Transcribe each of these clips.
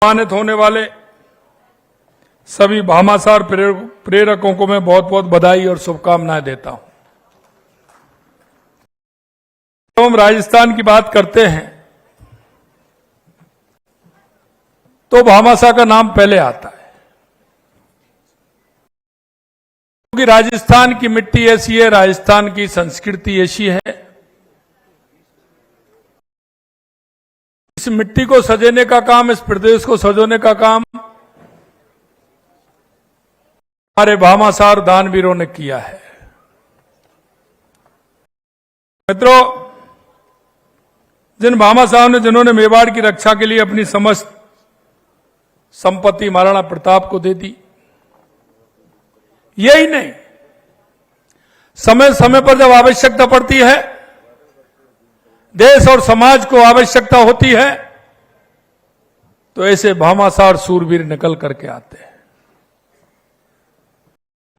सम्मानित होने वाले सभी भामाशाह प्रेरकों को मैं बहुत बहुत बधाई और शुभकामनाएं देता हूं। जब हम राजस्थान की बात करते हैं तो भामाशाह का नाम पहले आता है, क्योंकि राजस्थान की मिट्टी ऐसी है, राजस्थान की संस्कृति ऐसी है, इस मिट्टी को सजेने का काम, इस प्रदेश को सजोने का काम हमारे भामाशाह और दानवीरों ने किया है। मित्रों, जिन भामाशाहों ने, जिन्होंने मेवाड़ की रक्षा के लिए अपनी समस्त संपत्ति महाराणा प्रताप को दे दी, यही नहीं, समय समय पर जब आवश्यकता पड़ती है, देश और समाज को आवश्यकता होती है, तो ऐसे भामाशाह और सूरवीर निकल करके आते हैं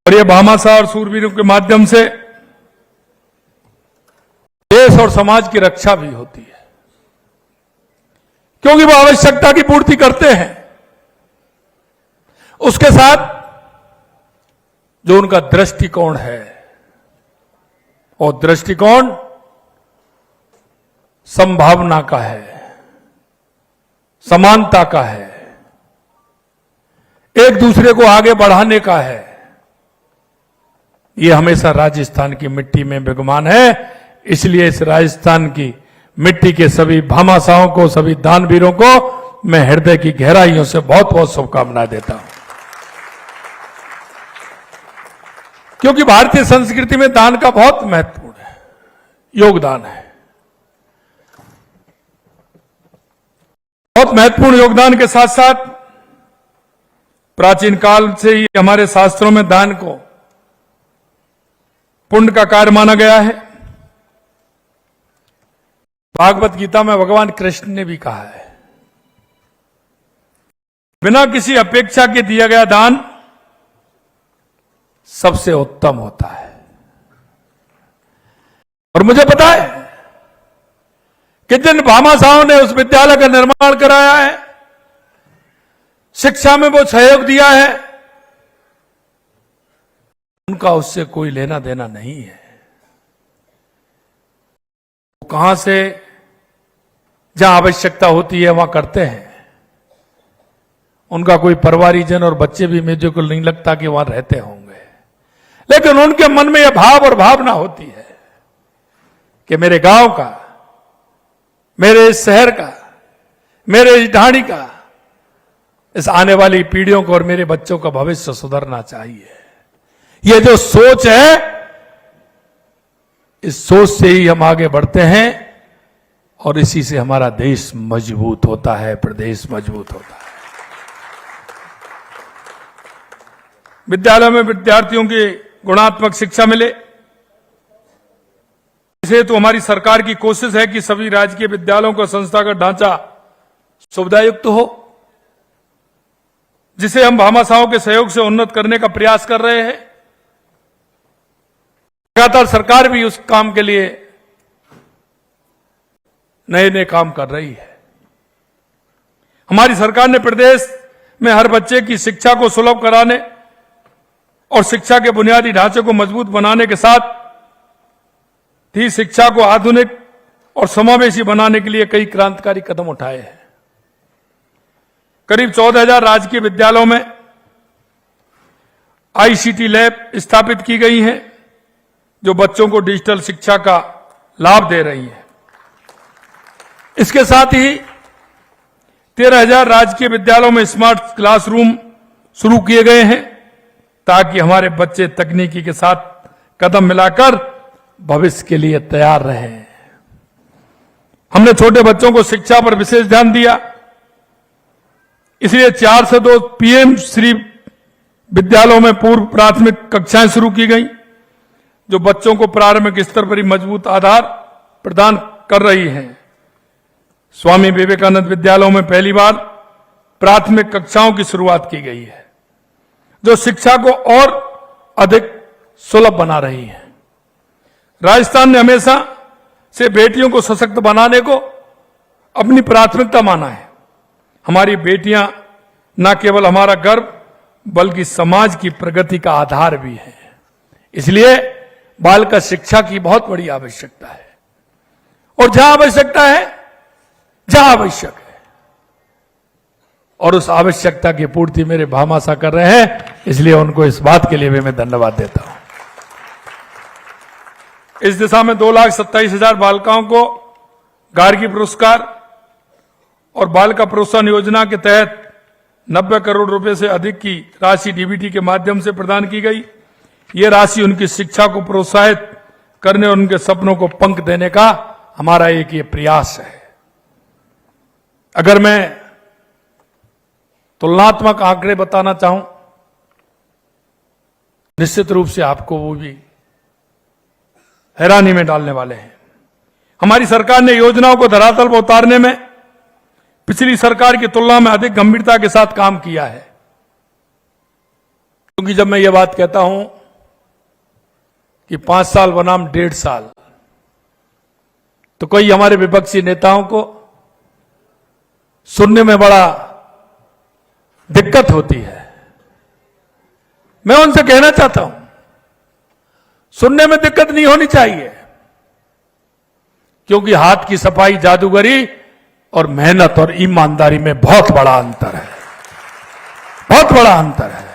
और ये भामाशाह और सूरवीरों के माध्यम से देश और समाज की रक्षा भी होती है, क्योंकि वो आवश्यकता की पूर्ति करते हैं। उसके साथ जो उनका दृष्टिकोण है, और दृष्टिकोण संभावना का है, समानता का है, एक दूसरे को आगे बढ़ाने का है, ये हमेशा राजस्थान की मिट्टी में विद्यमान है। इसलिए इस राजस्थान की मिट्टी के सभी भामाशाहों को, सभी दानवीरों को मैं हृदय की गहराइयों से बहुत बहुत शुभकामनाएं देता हूं, क्योंकि भारतीय संस्कृति में दान का बहुत महत्वपूर्ण है, योगदान है। बहुत महत्वपूर्ण योगदान के साथ साथ प्राचीन काल से ही हमारे शास्त्रों में दान को पुण्य का कार्य माना गया है। भागवत गीता में भगवान कृष्ण ने भी कहा है, बिना किसी अपेक्षा के दिया गया दान सबसे उत्तम होता है। और मुझे पता है कि जिन भामाशाहों ने उस विद्यालय का निर्माण कराया है, शिक्षा में वो सहयोग दिया है, उनका उससे कोई लेना देना नहीं है। वो कहां से जहां आवश्यकता होती है वहां करते हैं। उनका कोई परिवारीजन और बच्चे भी मुझे को नहीं लगता कि वहां रहते होंगे, लेकिन उनके मन में यह भाव और भावना होती है कि मेरे गांव का, मेरे इस शहर का, मेरे इस ढाणी का, इस आने वाली पीढ़ियों को और मेरे बच्चों का भविष्य सुधरना चाहिए। ये जो सोच है, इस सोच से ही हम आगे बढ़ते हैं और इसी से हमारा देश मजबूत होता है, प्रदेश मजबूत होता है। विद्यालय में विद्यार्थियों की गुणात्मक शिक्षा मिले, इसे तो हमारी सरकार की कोशिश है कि सभी राजकीय विद्यालयों का संस्थागत ढांचा सुविधायुक्त हो, जिसे हम भामाशाहों के सहयोग से उन्नत करने का प्रयास कर रहे हैं। लगातार सरकार भी उस काम के लिए नए नए काम कर रही है। हमारी सरकार ने प्रदेश में हर बच्चे की शिक्षा को सुलभ कराने और शिक्षा के बुनियादी ढांचे को मजबूत बनाने के साथ ही शिक्षा को आधुनिक और समावेशी बनाने के लिए कई क्रांतिकारी कदम उठाए हैं। करीब 14,000 राजकीय विद्यालयों में आईसीटी लैब स्थापित की गई हैं, जो बच्चों को डिजिटल शिक्षा का लाभ दे रही है। इसके साथ ही 13,000 राजकीय विद्यालयों में स्मार्ट क्लासरूम शुरू किए गए हैं, ताकि हमारे बच्चे तकनीकी के साथ कदम मिलाकर भविष्य के लिए तैयार रहें। हमने छोटे बच्चों को शिक्षा पर विशेष ध्यान दिया, इसलिए 4 से 2 पीएम श्री विद्यालयों में पूर्व प्राथमिक कक्षाएं शुरू की गई, जो बच्चों को प्रारंभिक स्तर पर ही मजबूत आधार प्रदान कर रही हैं। स्वामी विवेकानंद विद्यालयों में पहली बार प्राथमिक कक्षाओं की शुरुआत की गई है, जो शिक्षा को और अधिक सुलभ बना रही है। राजस्थान ने हमेशा से बेटियों को सशक्त बनाने को अपनी प्राथमिकता माना है। हमारी बेटियां न केवल हमारा गर्व बल्कि समाज की प्रगति का आधार भी है। इसलिए बालिका शिक्षा की बहुत बड़ी आवश्यकता है और जहां आवश्यकता है, जहां आवश्यक है, और उस आवश्यकता की पूर्ति मेरे भामाशाह कर रहे हैं, इसलिए उनको इस बात के लिए भी मैं धन्यवाद देता हूं। इस दिशा में 2,27,000 बालिकाओं को गार्गी पुरस्कार और बालिका प्रोत्साहन योजना के तहत 90 करोड़ रुपए से अधिक की राशि डीबीटी के माध्यम से प्रदान की गई। ये राशि उनकी शिक्षा को प्रोत्साहित करने और उनके सपनों को पंख देने का हमारा एक ये प्रयास है। अगर मैं तुलनात्मक आंकड़े बताना चाहूं, निश्चित रूप से आपको वो भी हैरानी में डालने वाले हैं। हमारी सरकार ने योजनाओं को धरातल पर उतारने में पिछली सरकार की तुलना में अधिक गंभीरता के साथ काम किया है। क्योंकि जब मैं ये बात कहता हूं कि 5 साल बनाम 1.5 साल, तो कई हमारे विपक्षी नेताओं को सुनने में बड़ा दिक्कत होती है। मैं उनसे कहना चाहता हूं, सुनने में दिक्कत नहीं होनी चाहिए, क्योंकि हाथ की सफाई, जादूगरी और मेहनत और ईमानदारी में बहुत बड़ा अंतर है, बहुत बड़ा अंतर है।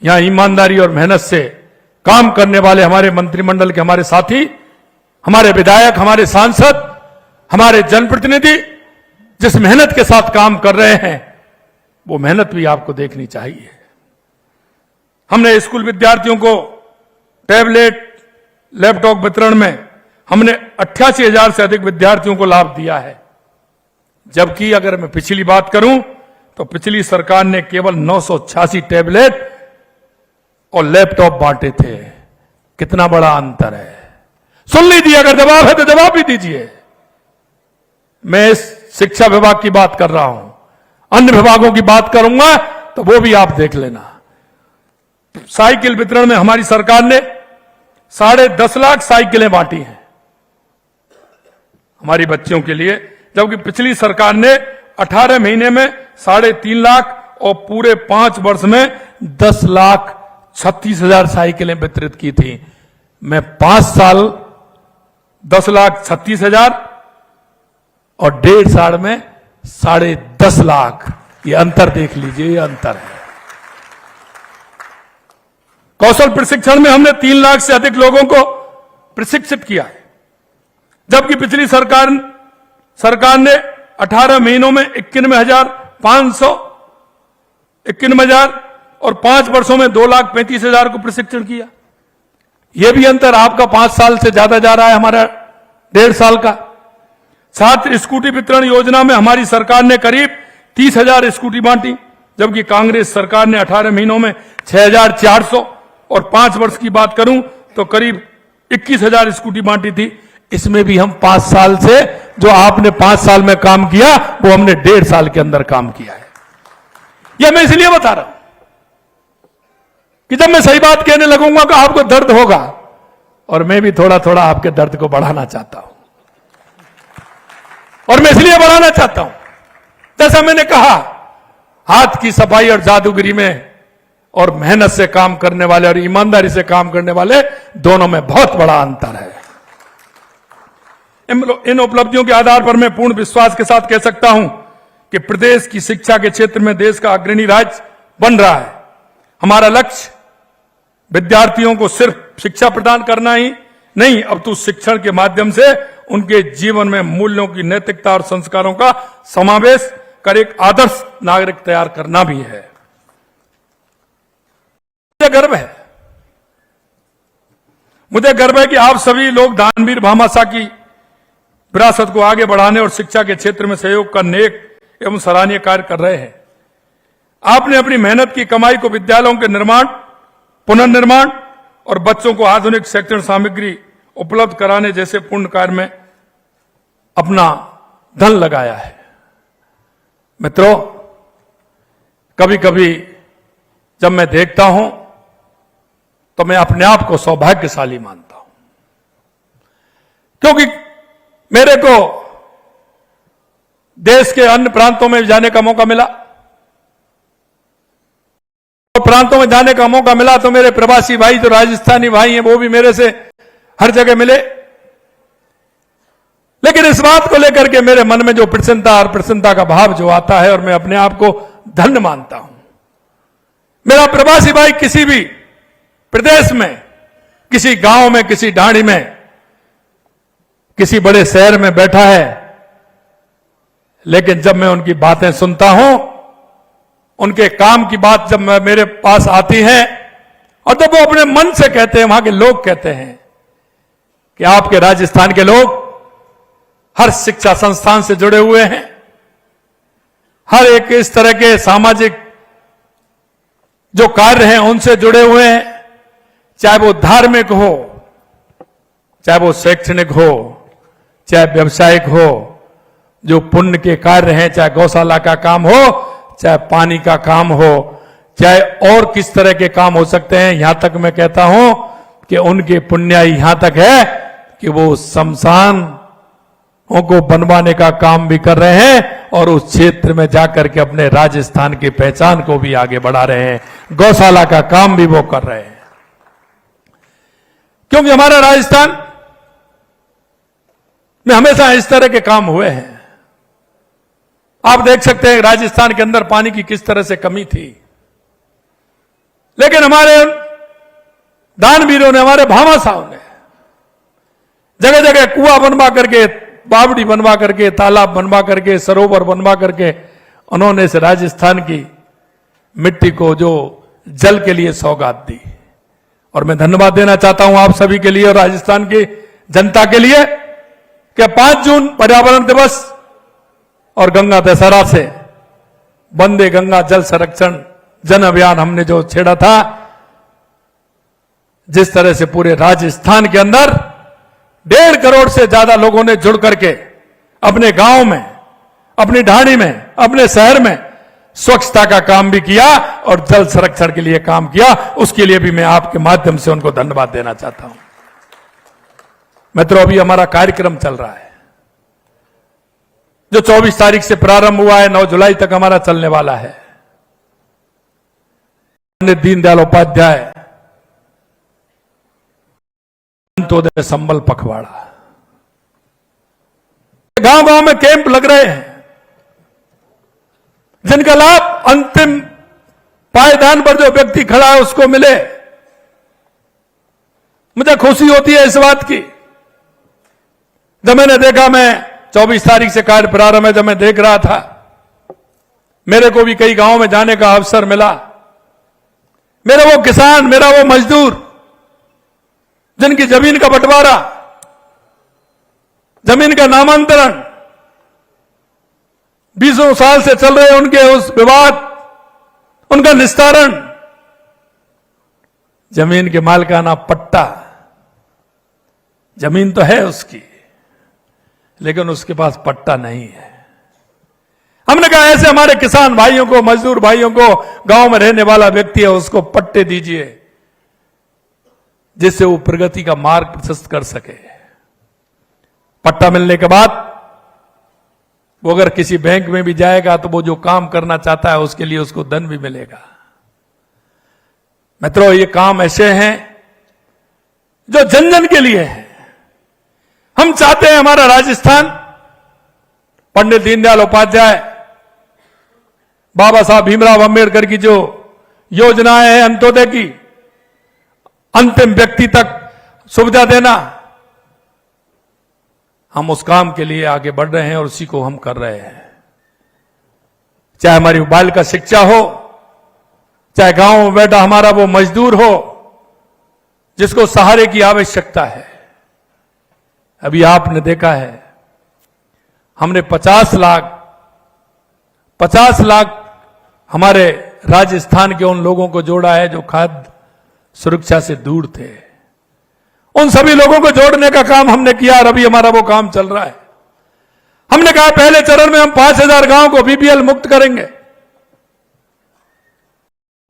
यहां ईमानदारी और मेहनत से काम करने वाले हमारे मंत्रिमंडल के हमारे साथी, हमारे विधायक, हमारे सांसद, हमारे जनप्रतिनिधि जिस मेहनत के साथ काम कर रहे हैं, वो मेहनत भी आपको देखनी चाहिए। हमने स्कूल विद्यार्थियों को टैबलेट, लैपटॉप वितरण में हमने 88,000 से अधिक विद्यार्थियों को लाभ दिया है। जबकि अगर मैं पिछली बात करूं तो पिछली सरकार ने केवल 986 टैबलेट और लैपटॉप बांटे थे। कितना बड़ा अंतर है। सुन लीजिए, अगर जवाब है तो जवाब भी दीजिए। मैं इस शिक्षा विभाग की बात कर रहा हूं, अन्य विभागों की बात करूंगा तो वो भी आप देख लेना। साइकिल वितरण में हमारी सरकार ने 10.5 लाख साइकिलें बांटी हैं हमारी बच्चियों के लिए, जबकि पिछली सरकार ने 18 महीने में 3.5 लाख और पूरे 5 वर्ष में 10,36,000 साइकिलें वितरित की थी। मैं 5 साल 10,36,000 और 1.5 साल में 10.5 लाख, ये अंतर देख लीजिए, ये अंतर है। कौशल प्रशिक्षण में हमने 3 लाख से अधिक लोगों को प्रशिक्षित किया है, जबकि पिछली सरकार ने 18 महीनों में 91,591,000 और 5 वर्षों में 2,35,000 को प्रशिक्षण किया। यह भी अंतर आपका 5 साल से ज्यादा जा रहा है, हमारा 1.5 साल का। छात्र स्कूटी वितरण योजना में हमारी सरकार ने करीब 30,000 स्कूटी बांटी, जबकि कांग्रेस सरकार ने 18 महीनों में 6,400 और 5 वर्ष की बात करूं तो करीब 21,000 स्कूटी बांटी थी। इसमें भी हम 5 साल से, जो आपने 5 साल में काम किया, वो हमने 1.5 साल के अंदर काम किया है। यह मैं इसलिए बता रहा हूं कि जब मैं सही बात कहने लगूंगा तो आपको दर्द होगा, और मैं भी थोड़ा थोड़ा आपके दर्द को बढ़ाना चाहता हूं। और मैं इसलिए बढ़ाना चाहता हूं, जैसा मैंने कहा, हाथ की सफाई और जादूगरी में और मेहनत से काम करने वाले और ईमानदारी से काम करने वाले, दोनों में बहुत बड़ा अंतर है। इन उपलब्धियों के आधार पर मैं पूर्ण विश्वास के साथ कह सकता हूं कि प्रदेश की शिक्षा के क्षेत्र में देश का अग्रणी राज्य बन रहा है। हमारा लक्ष्य विद्यार्थियों को सिर्फ शिक्षा प्रदान करना ही नहीं, अब तो शिक्षण के माध्यम से उनके जीवन में मूल्यों की, नैतिकता और संस्कारों का समावेश कर एक आदर्श नागरिक तैयार करना भी है। मुझे गर्व है कि आप सभी लोग दानवीर भामाशाह की विरासत को आगे बढ़ाने और शिक्षा के क्षेत्र में सहयोग का नेक एवं सराहनीय कार्य कर रहे हैं। आपने अपनी मेहनत की कमाई को विद्यालयों के निर्माण, पुनर्निर्माण और बच्चों को आधुनिक शैक्षणिक सामग्री उपलब्ध कराने जैसे पुण्य कार्य में अपना धन लगाया है। मित्रों, कभी कभी जब मैं देखता हूं तो मैं अपने आप को सौभाग्यशाली मानता हूं, क्योंकि मेरे को देश के अन्य प्रांतों में जाने का मौका मिला, और प्रांतों में जाने का मौका मिला तो मेरे प्रवासी भाई जो राजस्थानी भाई हैं वो भी मेरे से हर जगह मिले। लेकिन इस बात को लेकर के मेरे मन में जो प्रसन्नता और प्रसन्नता का भाव जो आता है, और मैं अपने आप को धन्य मानता हूं। मेरा प्रवासी भाई किसी भी प्रदेश में, किसी गांव में, किसी ढाणी में, किसी बड़े शहर में बैठा है, लेकिन जब मैं उनकी बातें सुनता हूं, उनके काम की बात जब मेरे पास आती है, और जब वो अपने मन से कहते हैं, वहां के लोग कहते हैं कि आपके राजस्थान के लोग हर शिक्षा संस्थान से जुड़े हुए हैं, हर एक इस तरह के सामाजिक जो कार्य हैं उनसे जुड़े हुए हैं, चाहे वो धार्मिक हो, चाहे वो शैक्षणिक हो, चाहे व्यवसायिक हो, जो पुण्य के कार्य हैं, चाहे गौशाला का काम हो, चाहे पानी का काम हो, चाहे और किस तरह के काम हो सकते हैं। यहां तक मैं कहता हूं कि उनके पुण्य यहां तक है कि वो शमशान को बनवाने का काम भी कर रहे हैं, और उस क्षेत्र में जाकर के अपने राजस्थान की पहचान को भी आगे बढ़ा रहे हैं। गौशाला का काम भी वो कर रहे हैं, क्योंकि हमारा राजस्थान में हमेशा इस तरह के काम हुए हैं। आप देख सकते हैं राजस्थान के अंदर पानी की किस तरह से कमी थी, लेकिन हमारे दानवीरों ने, हमारे भामाशाहों ने जगह जगह कुआं बनवा करके, बावड़ी बनवा करके, तालाब बनवा करके, सरोवर बनवा करके उन्होंने इस राजस्थान की मिट्टी को जो जल के लिए सौगात दी। और मैं धन्यवाद देना चाहता हूं आप सभी के लिए और राजस्थान की जनता के लिए कि 5 जून पर्यावरण दिवस और गंगा दशहरा से वंदे गंगा जल संरक्षण जन अभियान हमने जो छेड़ा था, जिस तरह से पूरे राजस्थान के अंदर 1.5 करोड़ से ज्यादा लोगों ने जुड़ करके अपने गांव में, अपनी ढाणी में, अपने शहर में स्वच्छता का काम भी किया और जल संरक्षण के लिए काम किया, उसके लिए भी मैं आपके माध्यम से उनको धन्यवाद देना चाहता हूं। मित्रों, अभी हमारा कार्यक्रम चल रहा है जो 24 तारीख से प्रारंभ हुआ है, 9 जुलाई तक हमारा चलने वाला है। पंडित दीनदयाल उपाध्याय अंत्योदय संबल पखवाड़ा, गांव गांव में कैंप लग रहे हैं जिनका लाभ अंतिम पायदान पर जो व्यक्ति खड़ा है उसको मिले। मुझे खुशी होती है इस बात की, जब मैंने देखा, मैं 24 तारीख से कार्य प्रारंभ है, जब मैं देख रहा था, मेरे को भी कई गांवों में जाने का अवसर मिला। मेरा वो किसान, मेरा वो मजदूर जिनकी जमीन का बंटवारा, जमीन का नामांतरण 20 साल से चल रहे उनके उस विवाद, उनका निस्तारण, जमीन के मालिकाना पट्टा, जमीन तो है उसकी लेकिन उसके पास पट्टा नहीं है। हमने कहा ऐसे हमारे किसान भाइयों को, मजदूर भाइयों को, गांव में रहने वाला व्यक्ति है उसको पट्टे दीजिए जिससे वो प्रगति का मार्ग प्रशस्त कर सके। पट्टा मिलने के बाद वो अगर किसी बैंक में भी जाएगा तो वो जो काम करना चाहता है उसके लिए उसको धन भी मिलेगा। मित्रों, ये काम ऐसे हैं जो जन जन के लिए है। हम चाहते हैं हमारा राजस्थान पंडित दीनदयाल उपाध्याय, बाबा साहब भीमराव अंबेडकर की जो योजनाएं हैं अंत्योदय की, अंतिम व्यक्ति तक सुविधा देना, हम उस काम के लिए आगे बढ़ रहे हैं और उसी को हम कर रहे हैं। चाहे हमारी बालिका शिक्षा हो, चाहे गांव में बैठा हमारा वो मजदूर हो जिसको सहारे की आवश्यकता है। अभी आपने देखा है हमने 50 लाख हमारे राजस्थान के उन लोगों को जोड़ा है जो खाद्य सुरक्षा से दूर थे। उन सभी लोगों को जोड़ने का काम हमने किया और अभी हमारा वो काम चल रहा है। हमने कहा पहले चरण में हम 5000 गांव को बीपीएल मुक्त करेंगे।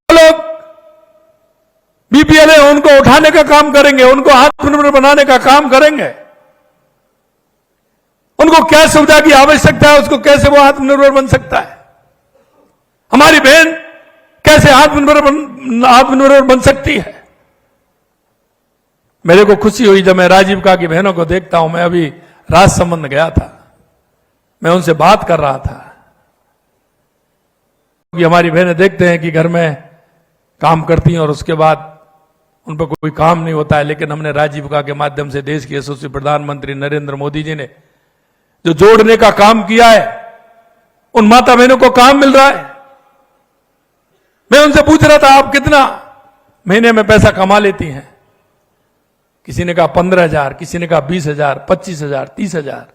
लोग बीपीएल है उनको उठाने का काम करेंगे, उनको आत्मनिर्भर बनाने का काम करेंगे। उनको क्या सुविधा की आवश्यकता है, उसको कैसे वो आत्मनिर्भर बन सकता है। हमारी बहन कैसे आत्मनिर्भर बन सकती है। मेरे को खुशी हुई जब मैं राजीविका की बहनों को देखता हूं। मैं अभी राजसमंद गया था, मैं उनसे बात कर रहा था कि हमारी बहनें देखते हैं कि घर में काम करती हैं और उसके बाद उन पर कोई काम नहीं होता है, लेकिन हमने राजीविका के माध्यम से देश के यशस्वी प्रधानमंत्री नरेंद्र मोदी जी ने जो जोड़ने का काम किया है, उन माता बहनों को काम मिल रहा है। मैं उनसे पूछ रहा था आप कितना महीने में पैसा कमा लेती हैं। किसी ने कहा 15,000, किसी ने कहा 20,000, 25,000, 30,000।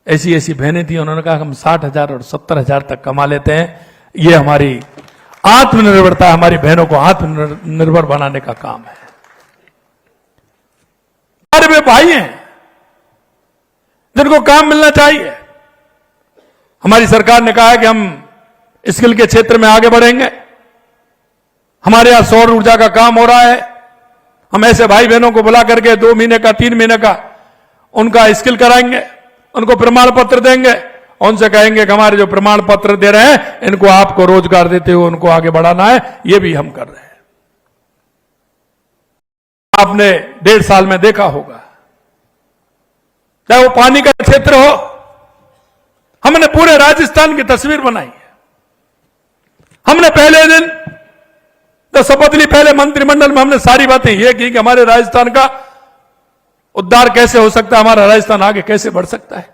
ऐसी ऐसी बहनें थी, उन्होंने कहा हम 60,000 और 70,000 तक कमा लेते हैं। ये हमारी आत्मनिर्भरता, हमारी बहनों को आत्मनिर्भर बनाने का काम है। हमारे वे भाई हैं जिनको काम मिलना चाहिए। हमारी सरकार ने कहा है कि हम स्किल के क्षेत्र में आगे बढ़ेंगे। हमारे यहां सौर ऊर्जा का काम हो रहा है। हम ऐसे भाई बहनों को बुला करके 2 महीने का 3 महीने का उनका स्किल कराएंगे, उनको प्रमाण पत्र देंगे, उनसे कहेंगे कि हमारे जो प्रमाण पत्र दे रहे हैं इनको आपको रोजगार देते हुए उनको आगे बढ़ाना है। ये भी हम कर रहे हैं। आपने 1.5 साल में देखा होगा, चाहे वो पानी का क्षेत्र हो, हमने पूरे राजस्थान की तस्वीर बनाई है। हमने पहले दिन तो शपथ ली, पहले मंत्रिमंडल में हमने सारी बातें ये की कि हमारे राजस्थान का उद्धार कैसे हो सकता है, हमारा राजस्थान आगे कैसे बढ़ सकता है।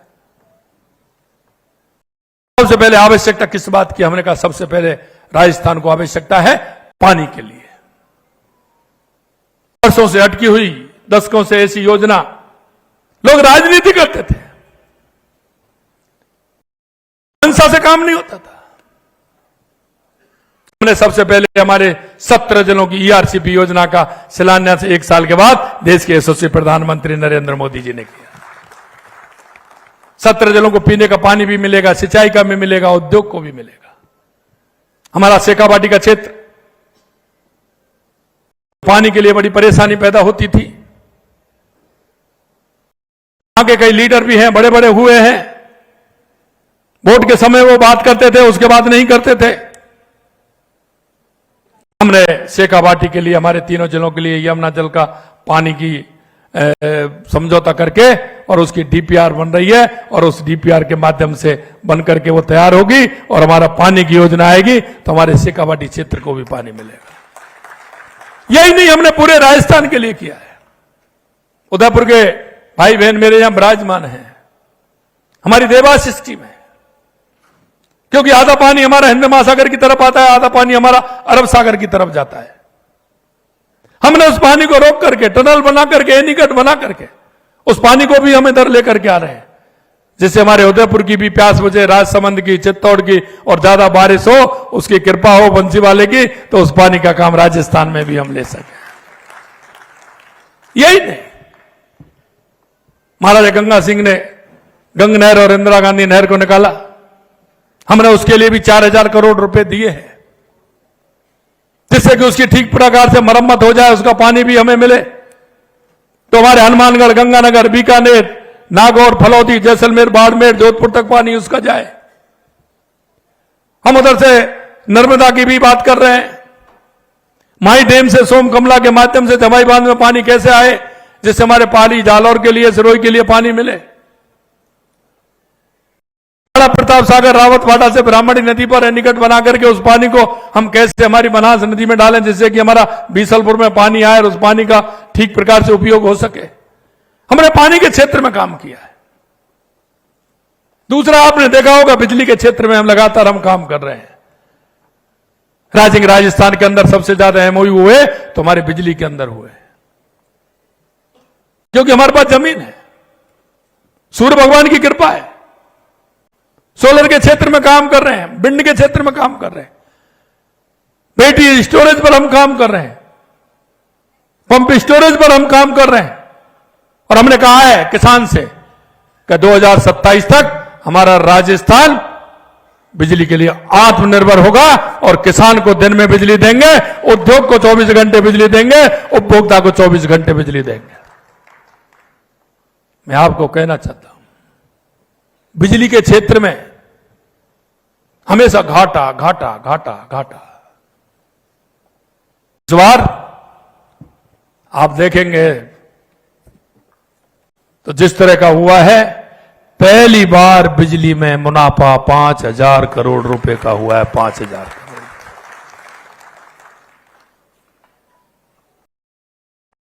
सबसे पहले आवश्यकता किस बात की? हमने कहा सबसे पहले राजस्थान को आवश्यकता है पानी के लिए। वर्षों से अटकी हुई, दशकों से ऐसी योजना, लोग राजनीति करते थे, हिंसा से काम नहीं होता था। हमने सबसे पहले हमारे 17 जिलों की ईआरसीपी योजना का शिलान्यास 1 साल के बाद देश के यशस्वी प्रधानमंत्री नरेंद्र मोदी जी ने किया। 17 जिलों को पीने का पानी भी मिलेगा, सिंचाई का भी मिलेगा, उद्योग को भी मिलेगा। हमारा शेखावाटी का क्षेत्र पानी के लिए बड़ी परेशानी पैदा होती थी। यहां के कई लीडर भी हैं, बड़े बड़े हुए हैं, वोट के समय वो बात करते थे, उसके बाद नहीं करते थे। हमने शेखावाटी के लिए, हमारे तीनों जिलों के लिए यमुना जल का पानी की समझौता करके और उसकी डीपीआर बन रही है और उस डीपीआर के माध्यम से बन करके वो तैयार होगी और हमारा पानी की योजना आएगी तो हमारे शेखावाटी क्षेत्र को भी पानी मिलेगा। यही नहीं, हमने पूरे राजस्थान के लिए किया है। उदयपुर के भाई बहन मेरे यहां विराजमान हैं। हमारी देवास स्कीम है, क्योंकि आधा पानी हमारा हिंद महासागर की तरफ आता है, आधा पानी हमारा अरब सागर की तरफ जाता है। हमने उस पानी को रोक करके, टनल बना करके, एनीकट बना करके उस पानी को भी हम इधर लेकर के आ रहे हैं, जिससे हमारे उदयपुर की भी प्यास बुझे, राजसमंद की, चित्तौड़ की, और ज्यादा बारिश हो, उसकी कृपा हो बंसी वाले की, तो उस पानी का काम राजस्थान में भी हम ले सके। यही नहीं, महाराजा गंगा सिंह ने गंग नहर और इंदिरा गांधी नहर को निकाला। हमने उसके लिए भी 4,000 करोड़ रुपए दिए हैं, जिससे कि उसकी ठीक प्रकार से मरम्मत हो जाए, उसका पानी भी हमें मिले। तो हमारे हनुमानगढ़, गंगानगर, बीकानेर, नागौर, फलौदी, जैसलमेर, बाड़मेर, जोधपुर तक पानी उसका जाए। हम उधर से नर्मदा की भी बात कर रहे हैं। माई डैम से सोम कमला के माध्यम से जमाई बांध में पानी कैसे आए, जिससे हमारे पाली, जालौर के लिए, सिरोही के लिए पानी मिले। प्रताप सागर, रावतवाड़ा से ब्राह्मणी नदी पर एनीकट बना करके उस पानी को हम कैसे हमारी बनास नदी में डालें, जिससे कि हमारा बीसलपुर में पानी आए और उस पानी का ठीक प्रकार से उपयोग हो सके। हमने पानी के क्षेत्र में काम किया है। दूसरा, आपने देखा होगा बिजली के क्षेत्र में हम लगातार काम कर रहे हैं। राजस्थान के अंदर सबसे ज्यादा एमओयू हुए तो हमारे बिजली के अंदर हुए, क्योंकि हमारे पास जमीन है, सूर्य भगवान की कृपा है। सोलर के क्षेत्र में काम कर रहे हैं, विंड के क्षेत्र में काम कर रहे हैं, बैटरी स्टोरेज पर हम काम कर रहे हैं, पंप स्टोरेज पर हम काम कर रहे हैं। और हमने कहा है किसान से कि 2027 तक हमारा राजस्थान बिजली के लिए आत्मनिर्भर होगा और किसान को दिन में बिजली देंगे, उद्योग को 24 घंटे बिजली देंगे, उपभोक्ता को 24 घंटे बिजली देंगे। मैं आपको कहना चाहता हूं, बिजली के क्षेत्र में हमेशा घाटा घाटा घाटा घाटा। इस बार आप देखेंगे तो जिस तरह का हुआ है, पहली बार बिजली में मुनाफा 5,000 करोड़ रुपए का हुआ है। 5,000 करोड़।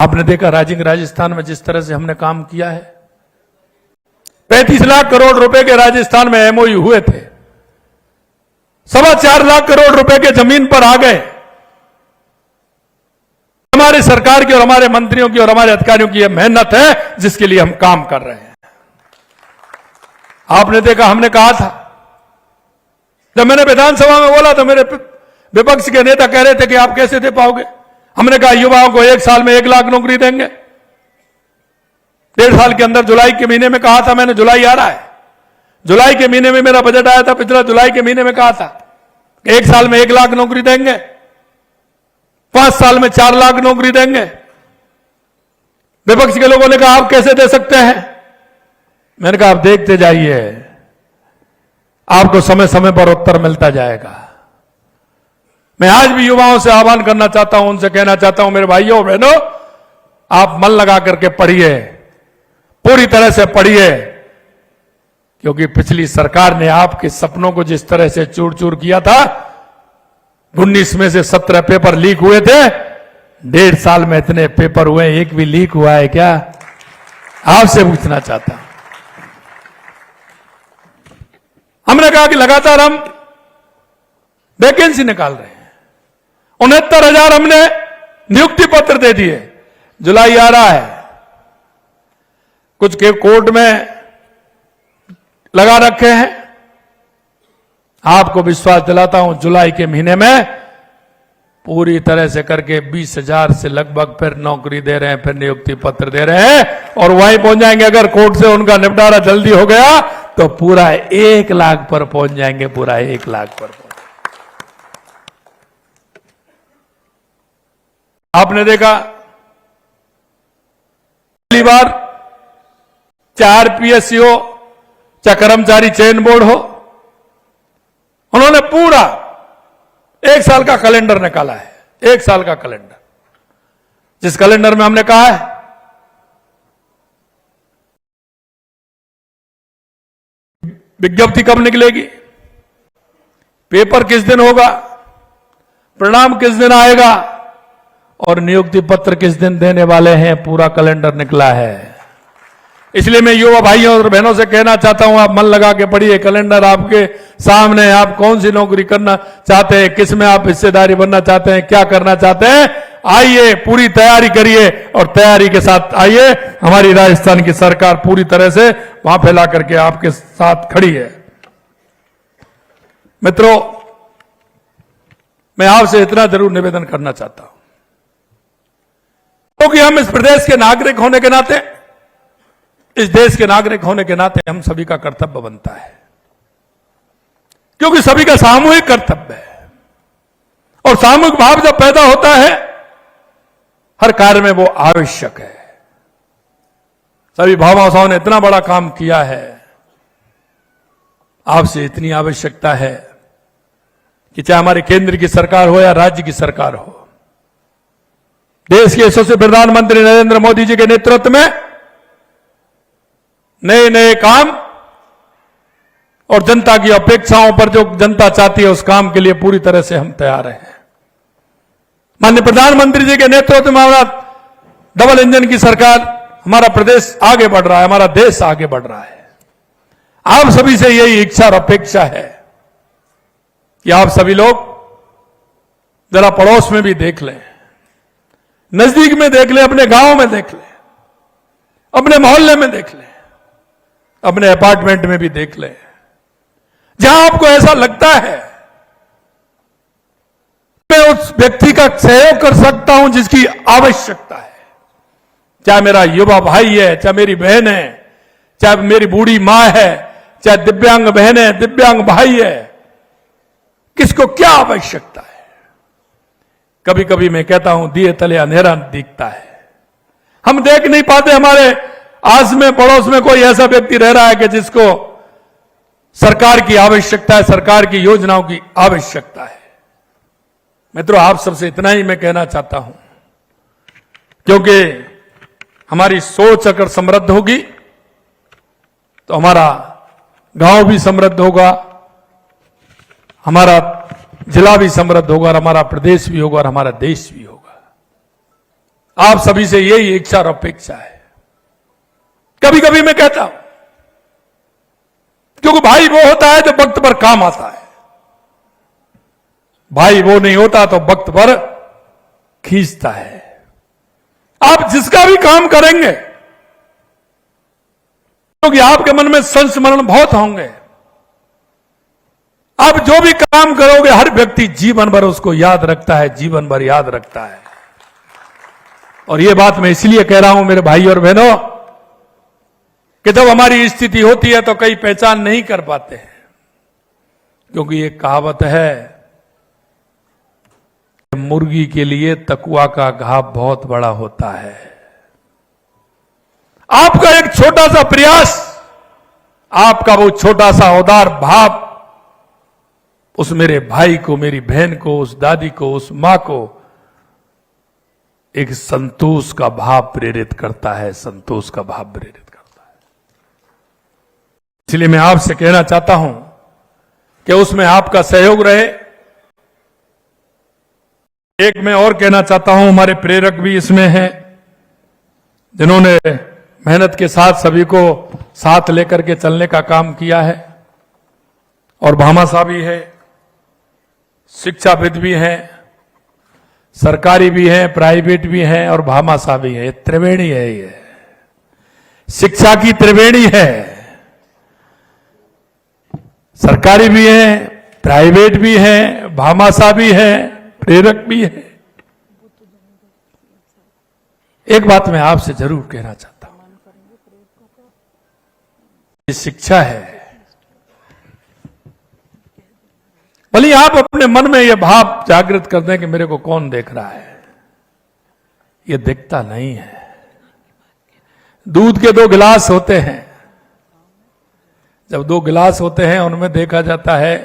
आपने देखा राजस्थान में जिस तरह से हमने काम किया है। 35 लाख करोड़ रुपए के राजस्थान में एमओयू हुए थे, 4.25 लाख करोड़ रुपए के जमीन पर आ गए। हमारी सरकार की और हमारे मंत्रियों की और हमारे अधिकारियों की यह मेहनत है जिसके लिए हम काम कर रहे हैं। आपने देखा, हमने कहा था, जब मैंने विधानसभा में बोला तो मेरे विपक्ष के नेता कह रहे थे कि आप कैसे दे पाओगे। हमने कहा युवाओं को 1 साल में 1 लाख नौकरी देंगे। 1.5 साल के अंदर, जुलाई के महीने में कहा था मैंने, जुलाई आ रहा है, जुलाई के महीने में मेरा बजट आया था, पिछला जुलाई के महीने में कहा था कि 1 साल में 1 लाख नौकरी देंगे, 5 साल में 4 लाख नौकरी देंगे। विपक्ष के लोगों ने कहा आप कैसे दे सकते हैं। मैंने कहा आप देखते जाइए, आपको समय समय पर उत्तर मिलता जाएगा। मैं आज भी युवाओं से आह्वान करना चाहता हूं, उनसे कहना चाहता हूं, मेरे भाइयों बहनों, आप मन लगा करके पढ़िए, पूरी तरह से पढ़िए, क्योंकि पिछली सरकार ने आपके सपनों को जिस तरह से चूर चूर किया था, 19 में से 17 पेपर लीक हुए थे। 1.5 साल में इतने पेपर हुए, एक भी लीक हुआ है क्या? आपसे पूछना चाहता हूं। हमने कहा कि लगातार हम वैकेंसी निकाल रहे हैं। 69,000 हमने नियुक्ति पत्र दे दिए। जुलाई आ रहा है, कुछ के कोर्ट में लगा रखे हैं। आपको विश्वास दिलाता हूं, जुलाई के महीने में पूरी तरह से करके 20,000 से लगभग फिर नौकरी दे रहे हैं, फिर नियुक्ति पत्र दे रहे हैं और वहीं पहुंच जाएंगे। अगर कोर्ट से उनका निपटारा जल्दी हो गया तो पूरा 1 लाख पर पहुंच जाएंगे, पूरा 1 लाख पर पहुंच। आपने देखा, पहली बार चाहे आरपीएस हो, चाहे कर्मचारी चयन बोर्ड हो, उन्होंने पूरा 1 साल का कैलेंडर निकाला है। 1 साल का कैलेंडर, जिस कैलेंडर में हमने कहा है विज्ञप्ति कब निकलेगी, पेपर किस दिन होगा, परिणाम किस दिन आएगा और नियुक्ति पत्र किस दिन देने वाले हैं, पूरा कैलेंडर निकला है। इसलिए मैं युवा भाइयों और बहनों से कहना चाहता हूं, आप मन लगा के पढ़िए, कैलेंडर आपके सामने। आप कौन सी नौकरी करना चाहते हैं, किस में आप हिस्सेदारी बनना चाहते हैं, क्या करना चाहते हैं, आइए पूरी तैयारी करिए और तैयारी के साथ आइए। हमारी राजस्थान की सरकार पूरी तरह से वहां फैला करके आपके साथ खड़ी है। मित्रों, मैं आपसे इतना जरूर निवेदन करना चाहता हूं, क्योंकि हम इस प्रदेश के नागरिक होने के नाते, इस देश के नागरिक होने के नाते हम सभी का कर्तव्य बनता है, क्योंकि सभी का सामूहिक कर्तव्य है। और सामूहिक भाव जब पैदा होता है, हर कार्य में वो आवश्यक है। सभी भामाशाहों ने इतना बड़ा काम किया है, आपसे इतनी आवश्यकता है कि चाहे हमारे केंद्र की सरकार हो या राज्य की सरकार हो, देश के यशस्वी प्रधानमंत्री नरेंद्र मोदी जी के नेतृत्व में नए नए काम और जनता की अपेक्षाओं पर जो जनता चाहती है उस काम के लिए पूरी तरह से हम तैयार हैं। माननीय प्रधानमंत्री जी के नेतृत्व में हमारा डबल इंजन की सरकार, हमारा प्रदेश आगे बढ़ रहा है, हमारा देश आगे बढ़ रहा है। आप सभी से यही इच्छा और अपेक्षा है कि आप सभी लोग जरा पड़ोस में भी देख लें, नजदीक में देख लें, अपने गांव में देख लें, अपने मोहल्ले में देख लें, अपने अपार्टमेंट में भी देख लें। जहां आपको ऐसा लगता है मैं उस व्यक्ति का सहयोग कर सकता हूं जिसकी आवश्यकता है, चाहे मेरा युवा भाई है, चाहे मेरी बहन है, चाहे मेरी बूढ़ी मां है, चाहे दिव्यांग बहन है, दिव्यांग भाई है, किसको क्या आवश्यकता है। कभी कभी मैं कहता हूं दिए तले अंधेरा दिखता है, हम देख नहीं पाते हमारे आस में पड़ोस में कोई ऐसा व्यक्ति रह रहा है कि जिसको सरकार की आवश्यकता है, सरकार की योजनाओं की आवश्यकता है। मित्रों, आप सबसे इतना ही मैं कहना चाहता हूं, क्योंकि हमारी सोच अगर समृद्ध होगी तो हमारा गांव भी समृद्ध होगा, हमारा जिला भी समृद्ध होगा, और हमारा प्रदेश भी होगा, और हमारा देश भी होगा। आप सभी से यही इच्छा और अपेक्षा है। कभी कभी मैं कहता हूं, क्योंकि भाई वो होता है जो वक्त पर काम आता है, भाई वो नहीं होता तो वक्त पर खींचता है। आप जिसका भी काम करेंगे, क्योंकि आपके मन में संस्मरण बहुत होंगे, आप जो भी काम करोगे हर व्यक्ति जीवन भर उसको याद रखता है, जीवन भर याद रखता है। और ये बात मैं इसलिए कह रहा हूं मेरे भाई और बहनों, कि जब हमारी स्थिति होती है तो कई पहचान नहीं कर पाते हैं, क्योंकि एक कहावत है, मुर्गी के लिए तकुआ का घाव बहुत बड़ा होता है। आपका एक छोटा सा प्रयास, आपका वो छोटा सा उदार भाव उस मेरे भाई को, मेरी बहन को, उस दादी को, उस मां को एक संतोष का भाव प्रेरित करता है, संतोष का भाव प्रेरित करता है। इसलिए मैं आपसे कहना चाहता हूं कि उसमें आपका सहयोग रहे। एक मैं और कहना चाहता हूं, हमारे प्रेरक भी इसमें हैं, जिन्होंने मेहनत के साथ सभी को साथ लेकर के चलने का काम किया है। और भामाशाह भी है, शिक्षाविद भी हैं, सरकारी भी हैं, प्राइवेट भी हैं, और भामाशाह भी है। त्रिवेणी है, ये शिक्षा की त्रिवेणी है। सरकारी भी है, प्राइवेट भी है, भामाशाह भी है, प्रेरक भी है। एक बात मैं आपसे जरूर कहना चाहता हूं, ये शिक्षा है। भले आप अपने मन में यह भाव जागृत कर दें कि मेरे को कौन देख रहा है, यह दिखता नहीं है। दूध के 2 गिलास होते हैं, जब 2 गिलास होते हैं उनमें देखा जाता है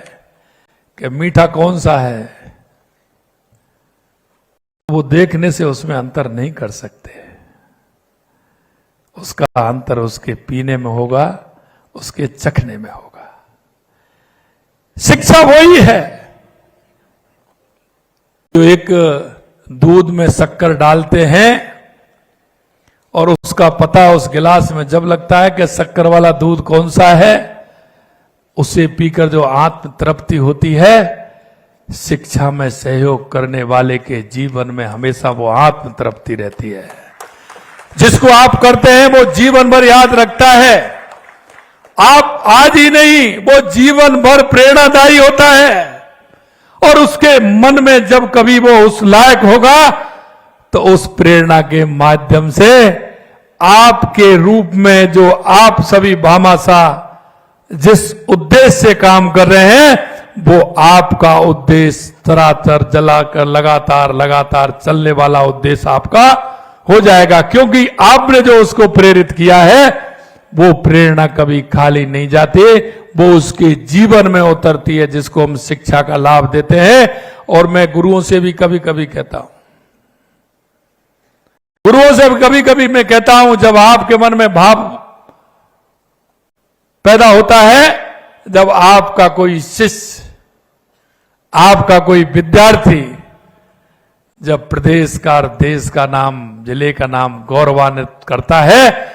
कि मीठा कौन सा है, वो देखने से उसमें अंतर नहीं कर सकते। उसका अंतर उसके पीने में होगा, उसके चखने में होगा। शिक्षा वही है जो एक दूध में शक्कर डालते हैं और उसका पता उस गिलास में जब लगता है कि शक्कर वाला दूध कौन सा है, उसे पीकर जो आत्म तृप्ति होती है, शिक्षा में सहयोग करने वाले के जीवन में हमेशा वो आत्म तृप्ति रहती है। जिसको आप करते हैं वो जीवन भर याद रखता है। आप आज ही नहीं, वो जीवन भर प्रेरणादायी होता है। और उसके मन में जब कभी वो उस लायक होगा तो उस प्रेरणा के माध्यम से आपके रूप में जो आप सभी भामाशाह जिस उद्देश्य से काम कर रहे हैं, वो आपका उद्देश्य तरातर जलाकर लगातार लगातार चलने वाला उद्देश्य आपका हो जाएगा। क्योंकि आपने जो उसको प्रेरित किया है, वो प्रेरणा कभी खाली नहीं जाती, वो उसके जीवन में उतरती है, जिसको हम शिक्षा का लाभ देते हैं। और मैं गुरुओं से भी कभी कभी कहता हूं, गुरुओं से कभी कभी मैं कहता हूं, जब आपके मन में भाव पैदा होता है, जब आपका कोई शिष्य, आपका कोई विद्यार्थी जब प्रदेश का और देश का नाम, जिले का नाम गौरवान्वित करता है,